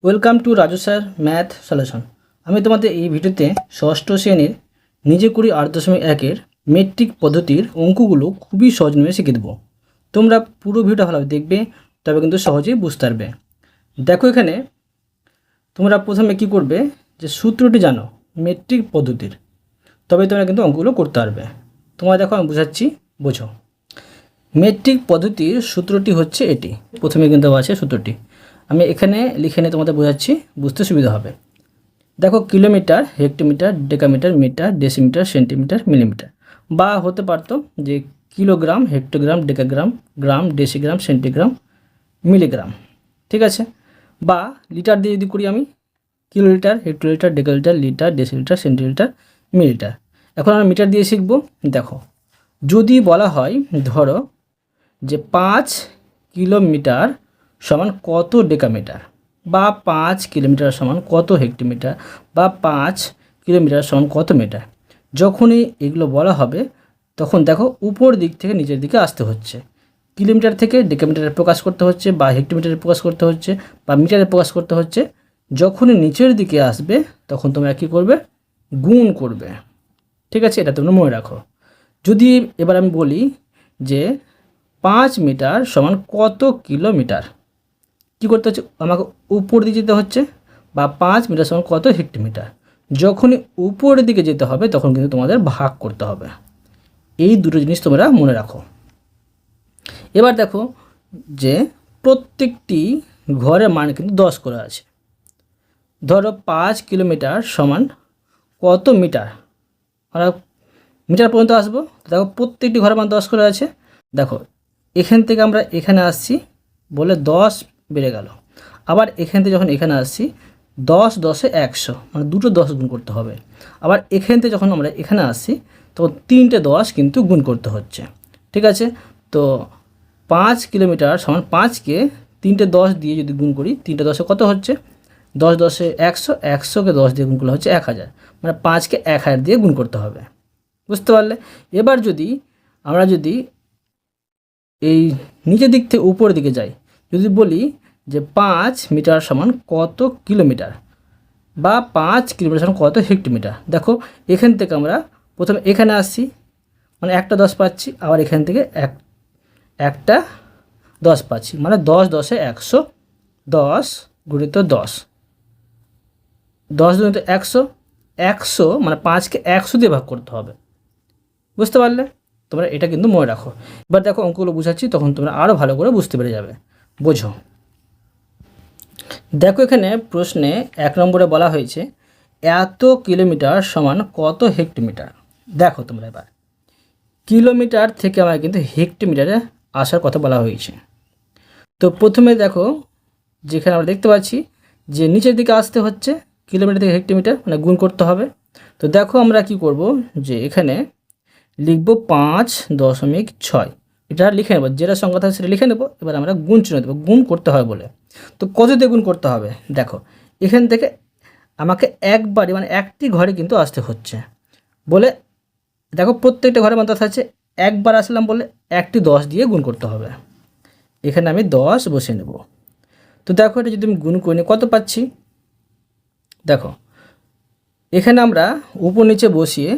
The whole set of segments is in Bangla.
Welcome to Raju sir math solution. আমি তোমাদের এই ভিডিওতে ষষ্ঠ শ্রেণীর নিজে কুড়ি 8.1-এর মেট্রিক পদ্ধতির অঙ্কগুলো খুবই সহজ নিয়ে শিখে দেবো। তোমরা পুরো ভিডিওটা ভালোভাবে দেখবে, তবে কিন্তু সহজেই বুঝতে পারবে। দেখো এখানে তোমরা প্রথমে কি করবে, যে সূত্রটি জানো মেট্রিক পদ্ধতির, তবে তোমরা কিন্তু অঙ্কগুলো করতে পারবে। তোমরা দেখো আমি বুঝাচ্ছি, বোঝো। মেট্রিক পদ্ধতির সূত্রটি হচ্ছে এটি, প্রথমে কিন্তু আছে সূত্রটি, আমি এখানে লিখে নিয়ে তোমাদের বোঝাচ্ছি, বুঝতে সুবিধা হবে। দেখো kilometre, hectometre, decametre, metre, decimetre, centimetre, millimetre, বা হতে পারতো যে kilogram, hectogram, decagram, gram, decigram, centigram, milligram, ঠিক আছে। বা লিটার দিয়ে যদি করি আমি, kilolitre, hectolitre, decalitre, litre, decilitre, centilitre, millilitre. এখন আমরা মিটার দিয়ে শিখব। দেখো যদি বলা হয়, ধরো যে 5 কিলোমিটার সমান কত ডেকামিটার, বা 5 কিলোমিটার সমান কত হেক্টোমিটার, বা 5 কিলোমিটার সমান কত মিটার, যখনই এগুলো বলা হবে তখন দেখো উপর দিক থেকে নিচের দিকে আসতে হচ্ছে। কিলোমিটার থেকে ডেকামিটারে প্রকাশ করতে হচ্ছে, বা হেক্টোমিটারে প্রকাশ করতে হচ্ছে, বা মিটারে প্রকাশ করতে হচ্ছে। যখনই নিচের দিকে আসবে তখন তোমরা কী করবে, গুণ করবে, ঠিক আছে। এটা তোমরা মনে রাখো। যদি এবার আমি বলি যে 5 মিটার সমান কত কিলোমিটার, কী করতে হচ্ছে, আমাকে উপর দিকে যেতে হচ্ছে, বা 5 মিটার সমান কত হেক্টোমিটার। যখনই উপরের দিকে যেতে হবে তখন কিন্তু তোমাদের ভাগ করতে হবে। এই দুটো জিনিস তোমরা মনে রাখো। এবার দেখো যে প্রত্যেকটি ঘরের মান কিন্তু 10 করে আছে। ধরো 5 কিলোমিটার সমান কত মিটার, আমরা মিটার পর্যন্ত আসবো। দেখো প্রত্যেকটি ঘরের মান 10 করে আছে। দেখো এখান থেকে আমরা এখানে আসছি বলে 10 বেড়ে গেল। আবার এখান থেকে যখন এখানে আসছি 10 10-এ 100, মানে দুটো 10 গুণ করতে হবে। আবার এখান থেকে যখন আমরা এখানে আসছি তখন 3টে 10 কিন্তু গুণ করতে হচ্ছে, ঠিক আছে। তো 5 কিলোমিটার সমান 5কে 3টে 10 দিয়ে যদি গুণ করি, 3টে 10-এ কত হচ্ছে, 10 10-এ 100, 100কে 10 দিয়ে গুণ করলে হচ্ছে 1000, মানে 5কে 1000 দিয়ে গুণ করতে হবে, বুঝতে পারলে। এবার যদি আমরা এই নিচের দিক থেকে উপরের দিকে যাই, যদি বলি যে 5 মিটার সমান কত কিলোমিটার, বা 5 কিলোমিটার সমান কত হেক্টোমিটার। দেখো এখান থেকে আমরা প্রথমে এখানে আসছি, মানে একটা 10 পাচ্ছি, আবার এখান থেকে একটা 10 পাচ্ছি, মানে 10 10-এ 100, 10 গুণিত 10, 10 গুণিত 100, 100 মানে 5কে 100 দিয়ে ভাগ করতে হবে, বুঝতে পারলে। তোমরা এটা কিন্তু মনে রাখো। এবার দেখো অঙ্কগুলো বুঝাচ্ছি, তখন তোমরা আরও ভালো করে বুঝতে পেরে যাবে, বোঝো। দেখো এখানে প্রশ্নে 1 নম্বরে বলা হয়েছে এত কিলোমিটার সমান কত হেক্টোমিটার। দেখো তোমরা এবার কিলোমিটার থেকে আমার কিন্তু হেক্টোমিটারে আসার কথা বলা হয়েছে। তো প্রথমে দেখো যেখানে আমরা দেখতে পাচ্ছি যে নিচের দিকে আসতে হচ্ছে, কিলোমিটার থেকে হেক্টোমিটার মানে গুণ করতে হবে। তো দেখো আমরা কি করব, যে এখানে লিখব 5.6, এটা লিখে নেব, যেটা সংখ্যা থাকে সেটা লিখে নেব। এবার আমরা গুণ চিহ্ন দেবো, গুণ করতে হয় বলে। তো কত দিয়ে গুণ করতে হবে, দেখো এখান থেকে আমাকে একবারই মানে একটি ঘরে কিন্তু আসতে হচ্ছে বলে, দেখো প্রত্যেকটা ঘরে মান আছে, একবার আসলাম বলে একটি 10 দিয়ে গুণ করতে হবে। এখানে আমি 10 বসিয়ে নেব। তো দেখো এটা যদি আমি গুণ করে নিই কত পাচ্ছি, দেখো এখানে আমরা উপর নিচে বসিয়ে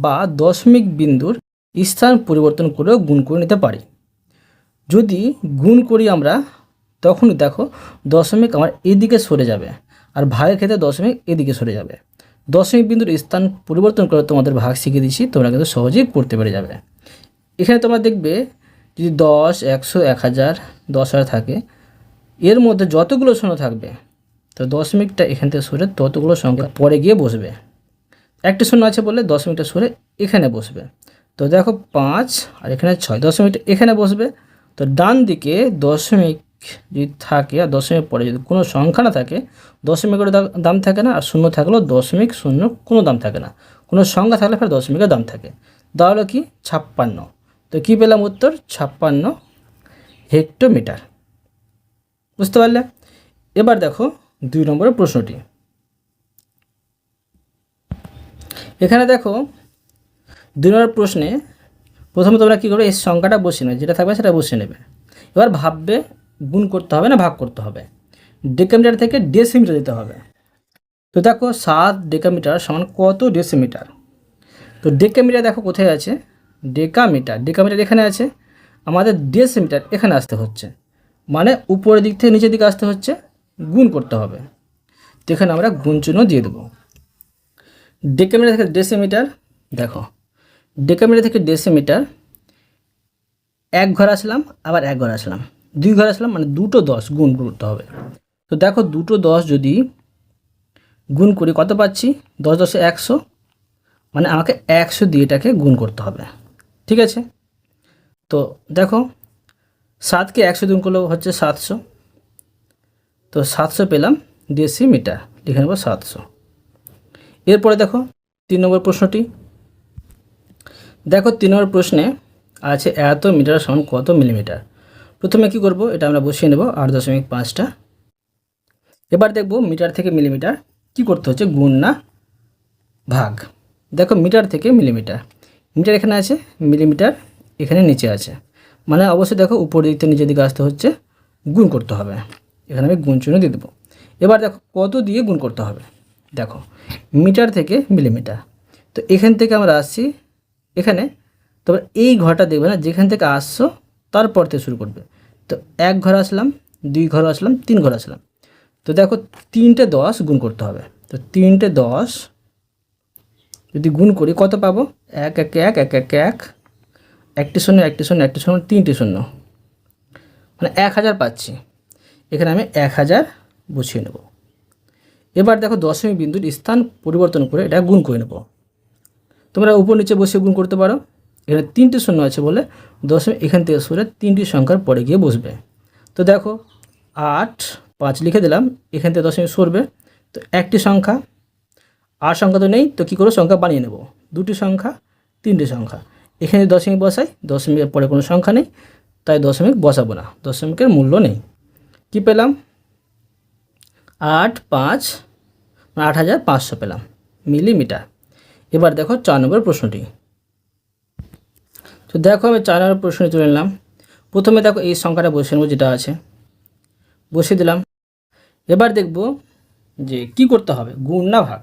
বা দশমিক বিন্দুর স্থান পরিবর্তন করেও গুণ করে নিতে পারি। যদি গুণ করি আমরা, তখন দেখো দশমিক আমার এদিকে সরে যাবে, আর ভাগের ক্ষেত্রে দশমিক এদিকে সরে যাবে। দশমিক বিন্দুর স্থান পরিবর্তন করে তোমাদের ভাগ শিখিয়ে দিচ্ছি, তোমরা কিন্তু সহজেই করতে পেরে যাবে। এখানে তোমরা দেখবে যদি 10, 100, 1000, 10,000 থাকে, এর মধ্যে যতগুলো শূন্য থাকবে, তো দশমিকটা এখান থেকে সরে ততগুলো সংখ্যা পরে গিয়ে বসবে। একটা শূন্য আছে বলে দশমিকটা সরে এখানে বসবে। তো দেখো 5 আর এখানে 6, দশমিকটা এখানে বসবে। তো ডান দিকে দশমিক যদি থাকে আর দশমিক পরে যদি কোনো সংখ্যা না থাকে, দশমিকের দাম থাকে না, আর শূন্য থাকলেও দশমিক শূন্য কোনো দাম থাকে না, কোনো সংখ্যা থাকলে ফের দশমিকের দাম থাকে। তাহলে কি 56। তো কী পেলাম উত্তর, 56 হেক্টোমিটার, বুঝতে পারলে। এবার দেখো 2 নম্বরের প্রশ্নটি। এখানে দেখো 2 নম্বর প্রশ্নে প্রথমে তোমরা কী করবে, এই সংখ্যাটা বসিয়ে নেবে, যেটা থাকবে সেটা বসিয়ে নেবে। এবার ভাববে গুণ করতে হবে না ভাগ করতে হবে। ডেকামিটার থেকে ডেসিমিটার যেতে হবে। তো দেখো 7 ডেকামিটার সমান কত ডেসিমিটার। তো ডেকামিটার দেখো কোথায় আছে, ডেকামিটার এখানে আছে, আমাদের ডেসিমিটার এখানে আসতে হচ্ছে, মানে উপরের দিক থেকে নিচের দিকে আসতে হচ্ছে, গুণ করতে হবে। তো এখানে আমরা গুণ চিহ্ন দিয়ে দেবো। ডেকামিটার থেকে ডেসিমিটার, দেখো ডেকামিটার থেকে ডেসিমিটার 1 ঘর আসলাম, আবার 1 ঘর আসলাম, 2 ঘর আসলাম, মানে দুটো 10 গুণ করতে হবে। তো দেখো দুটো 10 যদি গুণ করি কত পাচ্ছি, 10 10 100, মানে আমাকে 100 দিয়ে এটাকে গুণ করতে হবে। ঠিক আছে, তো দেখো 7কে 100 গুণ করলে হচ্ছে 700, তো 700 পেলাম ডেসিমিটার, লিখে নেব 700। এরপরে দেখো 3 নম্বর প্রশ্নটি, দেখো 3 নম্বর প্রশ্নে আছে এত মিটার সমান কত মিলিমিটার। প্রথমে কি করব, এটা আমরা বসিয়ে নেব 8.5টা। এবার দেখব মিটার থেকে মিলিমিটার কি করতে হচ্ছে, গুণ না ভাগ। দেখো মিটার থেকে মিলিমিটার, মিটার এখানে আছে, মিলিমিটার এখানে নিচে আছে, মানে অবশ্যই দেখো উপর দিক থেকে নিচের দিকে আসতে হচ্ছে, গুণ করতে হবে। এখানে আমি গুণ চিহ্ন দিয়ে দেবো। এবার দেখো কত দিয়ে গুণ করতে হবে, দেখো মিটার থেকে মিলিমিটার, তো এখান থেকে আমরা আসছি এখানে, তবে এই ঘরটা দেখবে না, যেখান থেকে আসছো তারপর থেকে শুরু করবে। তো 1 ঘর আসলাম, 2 ঘর আসলাম, 3 ঘর আসলাম, তো দেখো 3টে 10 গুণ করতে হবে। তো 3টে 10 যদি গুণ করি কত পাবো, 1 1 1 1 1 1, 1টি শূন্য 1টি শূন্য 1টি শূন্য 3টি শূন্য, মানে 1000 পাচ্ছি। এখানে আমি 1000 বসিয়ে নেব। এবার দেখো দশমিক বিন্দুর স্থান পরিবর্তন করে এটা গুণ করে নেব। তোমরা উপর নিচে বসিয়ে গুণ করতে পারো। এখানে 3টি শূন্য আছে বলে দশমিক এখান থেকে সরে 3টি সংখ্যার পরে গিয়ে বসবে। তো দেখো 8 5 লিখে দিলাম, এখান থেকে দশমিক সরবে, তো একটি সংখ্যা, আর সংখ্যা তো নেই, তো কী করে সংখ্যা বানিয়ে নেব, 2টি সংখ্যা 3টি সংখ্যা, এখানে দশমিক বসাই, দশমিকের পরে কোনো সংখ্যা নেই, তাই দশমিক বসাবো না, দশমিকের মূল্য নেই। কি পেলাম, 8 5 8500 পেলাম মিলিমিটার। এবার দেখো 4 নম্বর প্রশ্নটি। তো দেখো আমি 4 নম্বর প্রশ্নে চলে এলাম। প্রথমে দেখো এই সংখ্যাটা বসে নেব, যেটা আছে বসিয়ে দিলাম। এবার দেখব যে কি করতে হবে, গুণ না ভাগ।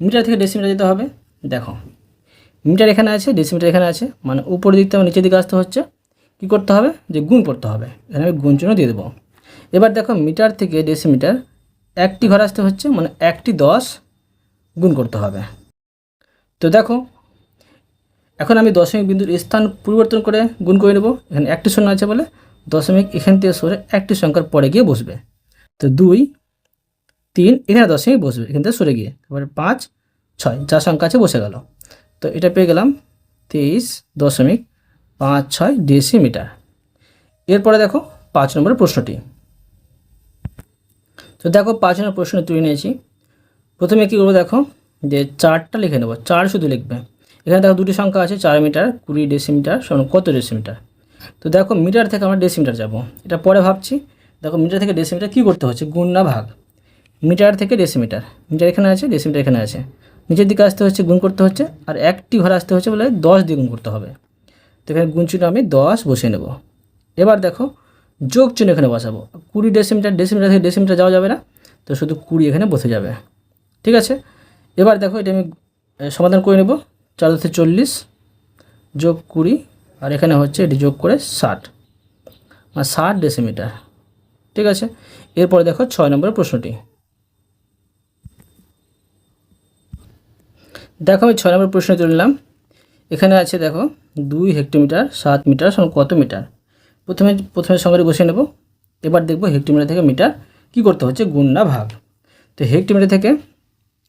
মিটার থেকে ডেসিমিটার যেতে হবে। দেখো মিটার এখানে আছে, ডেসিমিটার এখানে আছে, মানে উপরের দিক থেকে নিচের দিকে আসতে হচ্ছে, কি করতে হবে, যে গুণ করতে হবে। এখানে আমি গুণ চিহ্ন দিয়ে দেবো। এবার দেখো মিটার থেকে ডেসিমিটার একটি ঘর আসতে হচ্ছে, মানে একটি 10 গুণ করতে হবে। তো দেখো এখন আমি দশমিক বিন্দুর স্থান পরিবর্তন করে গুণ করে নেব। এখানে একটি শূন্য আছে বলে দশমিক এখান থেকে সরে একটি সংখ্যার পরে গিয়ে বসবে। তো 2 3 এখানে দশমিক বসবে, এখান থেকে সরে গিয়ে, এবার 5 6 যা সংখ্যা আছে বসে গেল। তো এটা পেয়ে গেলাম 23.56 ডেসিমিটার। এরপরে দেখো 5 নম্বরের প্রশ্নটি। তো দেখো 5 নম্বর প্রশ্ন তুলে নিয়েছি। প্রথমে কী করবো, দেখো যে 4টা লিখে নেব, 4 শুধু লিখবে। এখানে দেখো 2টি সংখ্যা আছে, 4 মিটার 20 ডেসিমিটার সমান কত ডেসিমিটার। তো দেখো মিটার থেকে আমরা ডেসিমিটার যাব, এটা পরে ভাবছি। দেখো মিটার থেকে ডেসিমিটার কী করতে হচ্ছে, গুণ না ভাগ। মিটার থেকে ডেসিমিটার, মিটার এখানে আছে, ডেসিমিটার এখানে আছে, নিচের দিকে আসতে হচ্ছে, গুণ করতে হচ্ছে, আর একটি ঘরে আসতে হচ্ছে বলে 10 দিয়ে গুণ করতে হবে। তো এখানে গুণ চিহ্ন আমি 10 বসিয়ে নেব। এবার দেখো যোগ চিহ্ন এখানে বসাবো, 20 ডেসিমিটার, ডেসিমিটার থেকে ডেসিমিটার যাওয়া যাবে না, তো শুধু 20 এখানে বসে যাবে। ঠিক আছে, এবার দেখো এটা আমি সমাধান করে নেব। 4 × 40 যোগ 20, আর এখানে হচ্ছে এটি যোগ করে 60, মানে 60 ডেসিমিটার। ঠিক আছে, এরপরে দেখো 6 নম্বরের প্রশ্নটি। দেখো আমি 6 নম্বর প্রশ্নে চলে এলাম। এখানে আছে দেখো 2 হেক্টোমিটার 7 মিটার সমান কত মিটার। প্রথমে সংখ্যাটি বসিয়ে নেব। এবার দেখব হেক্টোমিটার থেকে মিটার কি করতে হচ্ছে, গুণ না ভাগ। তো হেক্টোমিটার থেকে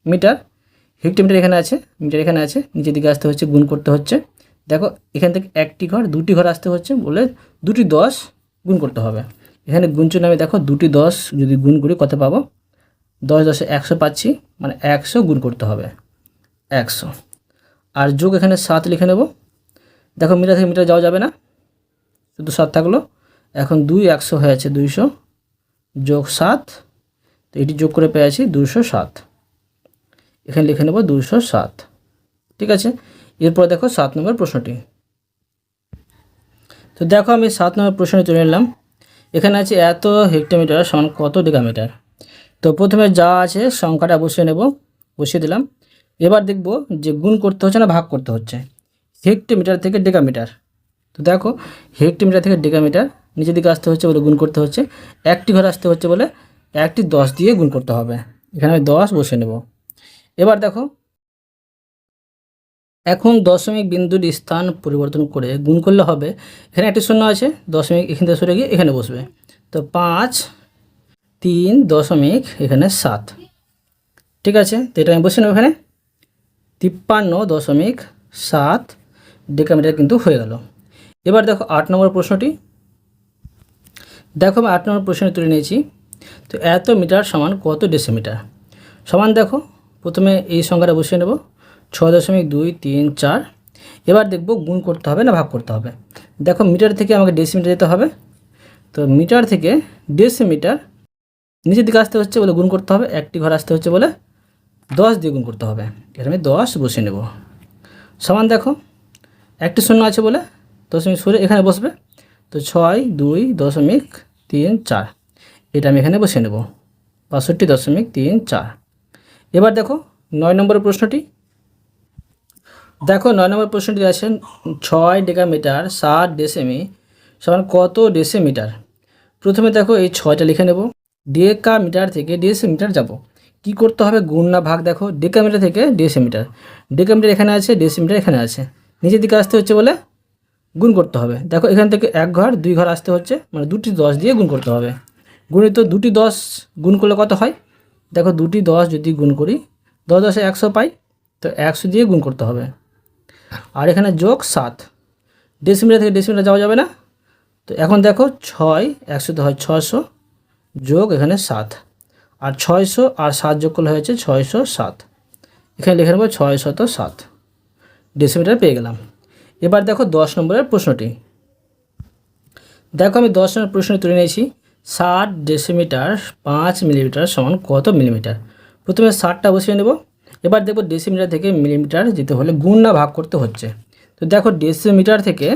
মিটার, হেক্টোমিটার এখানে আছে, মিটার এখানে আছে, নিচের দিকে আসতে হচ্ছে, গুণ করতে হচ্ছে। দেখো এখান থেকে একটি ঘর 2টি ঘর আসতে হচ্ছে বলে 2টি 10 গুণ করতে হবে। এখানে গুণ চিহ্ন আমি দেখো 2টি 10 যদি গুণ করি কত পাবো, 10 10 100 পাচ্ছি, মানে 100 গুণ করতে হবে 100, আর যোগ এখানে 7 লিখে নেব। দেখো মিটার থেকে মিটার যাওয়া যাবে না, শুধু 7 থাকলো। এখন 2 100 হয়ে আছে 200 যোগ 7, তো এটি যোগ করে পেয়ে আছি 207, এখানে লিখে নেব 207। ঠিক আছে, এরপর দেখো 7 নম্বর প্রশ্নটি। তো দেখো আমি 7 নম্বর প্রশ্নে চলে এলাম। এখানে আছে এত হেক্টোমিটার সমান কত ডেকামিটার। তো প্রথমে যা আছে সংখ্যাটা বসিয়ে নেব, বসিয়ে দিলাম। এবার দেখব যে গুণ করতে হচ্ছে না ভাগ করতে হচ্ছে। হেক্টোমিটার থেকে ডেকামিটার, তো দেখো হেক্টোমিটার থেকে ডেকামিটার নিচের দিকে আসতে হচ্ছে বলে গুণ করতে হচ্ছে, একটি ঘর আসতে হচ্ছে বলে একটি 10 দিয়ে গুণ করতে হবে। এখানে আমি 10 বসিয়ে নেব। এবার দেখো এখন দশমিক বিন্দুর স্থান পরিবর্তন করে গুণ করলে হবে, এখানে একটি শূন্য আছে, দশমিক এখান থেকে সরে গিয়ে এখানে বসবে। তো 5 3 দশমিক এখানে 7, ঠিক আছে। তো এটা আমি বসে নেব এখানে 53.7 ডেকামিটার কিন্তু হয়ে গেল। এবার দেখো 8 নম্বর প্রশ্নটি, দেখো আমি 8 নম্বর প্রশ্নে তুলে নিয়েছি। তো এত মিটার সমান কত ডেসিমিটার সমান, দেখো প্রথমে এই সংখ্যাটা বসিয়ে নেব 6.234। এবার দেখব গুণ করতে হবে না ভাগ করতে হবে। দেখো মিটার থেকে আমাকে ডেসিমিটার যেতে হবে, তো মিটার থেকে ডেসিমিটার নিচের দিকে আসতে হচ্ছে বলে গুণ করতে হবে, একটি ঘর আসতে হচ্ছে বলে 10 দিয়ে গুণ করতে হবে। এখানে আমি 10 বসিয়ে নেব। সমান দেখো একটি শূন্য আছে বলে দশমিক সরে এখানে বসবে, তো 62.34, এটা আমি এখানে বসিয়ে নেব 62.34। এবার দেখো 9 নম্বরের প্রশ্নটি, দেখো 9 নম্বর প্রশ্নটি আছে 6 ডেকামিটার 60 ডেসিমি সমান কত ডেসিমিটার। প্রথমে দেখো এই 6টা লিখে নেব, ডেকামিটার থেকে ডেসিমিটার যাব, কি করতে হবে গুণ না ভাগ। দেখো ডেকামিটার থেকে ডেসিমিটার, ডেকামিটার এখানে আছে, ডেসিমিটার এখানে আছে, নিচের দিকে আসতে হচ্ছে বলে গুণ করতে হবে। দেখো এখান থেকে এক ঘর 2 ঘর আসতে হচ্ছে, মানে দুটি 10 দিয়ে গুণ করতে হবে। গুণিত দুটি 10 গুণ করলে কত হয়, দেখো দুটি 10 যদি গুণ করি 10 10 100 পাই, তো 100 দিয়ে গুণ করতে হবে। আর এখানে যোগ 7, ডেসিমিটার থেকে ডেসিমিটার যাওয়া যাবে না, তো এখন দেখো 6 100 হয় 600 যোগ এখানে 7, আর 600 আর 7 যোগ করলে হয়েছে 607। এখানে লিখে নেব 607 ডেসিমিটার পেয়ে গেলাম। এবার দেখো 10 নম্বরের প্রশ্নটি, দেখো আমি 10 নম্বর প্রশ্ন তুলে নিয়েছি 60 ডেসিমিটার 5 মিলিমিটার সমান কত মিলিমিটার। প্রথমে 60টা বসিয়ে নেব। এবার দেখো ডেসিমিটার থেকে মিলিমিটার যেতে হলে গুণ না ভাগ করতে হচ্ছে। তো দেখো ডেসিমিটার থেকে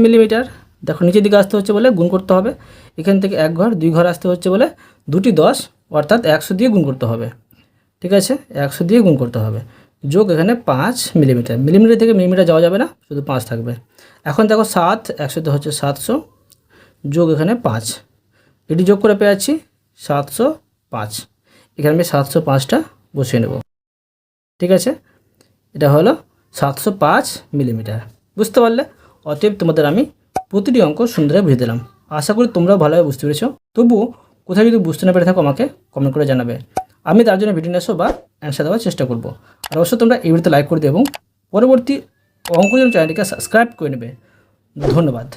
মিলিমিটার, দেখো নিচের দিকে আসতে হচ্ছে বলে গুণ করতে হবে। এখান থেকে এক ঘর 2 ঘর আসতে হচ্ছে বলে দুটি 10 অর্থাৎ 100 দিয়ে গুণ করতে হবে, ঠিক আছে। 100 দিয়ে গুণ করতে হবে, যোগ এখানে 5 মিলিমিটার, মিলিমিটার থেকে মিলিমিটার যাওয়া যাবে না, শুধু 5 থাকবে। এখন দেখো 7 100 হচ্ছে 700 যোগ এখানে 5, এটি যোগ করে পেয়ে যাচ্ছি 705। এখানে আমি 705টা বসিয়ে নেব, ঠিক আছে। এটা হলো 705 মিলিমিটার, বুঝতে পারলে। অতএব তোমাদের আমি প্রতিটি অঙ্ক সুন্দরভাবে বুঝিয়ে দিলাম। আশা করি তোমরাও ভালোভাবে বুঝতে পেরেছো। তবুও কোথাও যদি বুঝতে না পেরে থাকো আমাকে কমেন্ট করে জানাবে, আমি তার জন্য ভিডিও নিয়ে বা অ্যান্সার দেওয়ার চেষ্টা করব। আর অবশ্যই তোমরা এই ভিডিওতে লাইক করে দেবে এবং পরবর্তী অঙ্ক চ্যানেলটিকে সাবস্ক্রাইব করে নেবে। ধন্যবাদ।